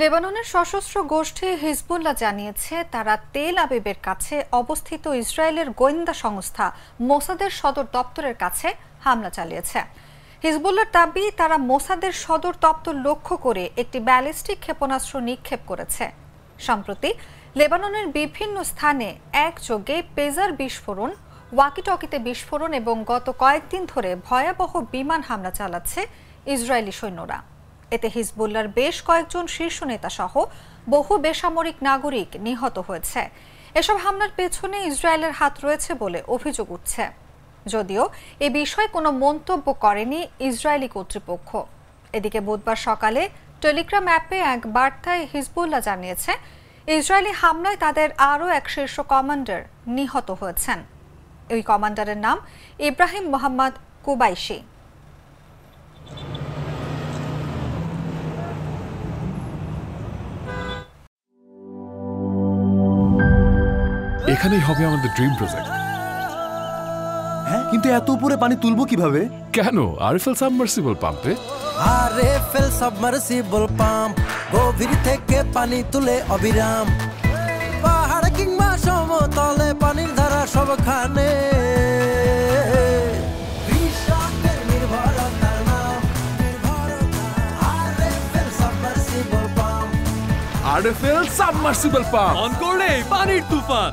লেবাননের সশস্ত্র গোষ্ঠী হিজবুল্লাহ জানিয়েছে তারা তেল আবিবের কাছে অবস্থিত ইসরায়েলের গোয়েন্দা সংস্থা মোসাদের সদর দপ্তরের কাছে হামলা চালিয়েছে। হিজবুল্লাহর দাবি তারা মোসাদের সদর দপ্তর লক্ষ্য করে একটি ব্যালিস্টিক ক্ষেপণাস্ত্র নিক্ষেপ করেছে। সম্প্রতি লেবাননের বিভিন্ন স্থানে একযোগে পেজার বিস্ফোরণ, ওয়াকিটকিতে বিস্ফোরণ এবং গত কয়েকদিন ধরে ভয়াবহ বিমান হামলা চালাচ্ছে ইসরায়েলি সৈন্যরা। এতে হিজবুল্লাহর বেশ কয়েকজন শীর্ষ নেতা সহ বহু বেসামরিক নাগরিক নিহত হয়েছে। এসব হামলার পেছনে ইসরায়েলের হাত রয়েছে বলে অভিযোগ উঠছে, যদিও এ বিষয়ে কোনো মন্তব্য করেনি ইসরায়েলি কর্তৃপক্ষ। এদিকে বুধবার সকালে টেলিগ্রাম অ্যাপে এক বার্তায় হিজবুল্লাহ জানিয়েছে ইসরায়েলি হামলায় তাদের আরও এক শীর্ষ কমান্ডার নিহত হয়েছেন। ওই কমান্ডারের নাম ইব্রাহিম মোহাম্মদ কুবাইশি। এখানেই হবে আমাদের ড্রিম প্রজেক্ট। হ্যাঁ, কিন্তু এত উপরে পানি তুলবো কিভাবে? কেন? আরএফএল সাবমার্সিবল পাম্পে। আরএফএল সাবমার্সিবল পাম্প গভীর থেকে পানি তুলে অবিরাম। পাহাড় কিংবা সমতলে পানির ধারা সবখানে। আরএফএল সাবমার্সিবল পাম্প অন করলে পানির তুফান।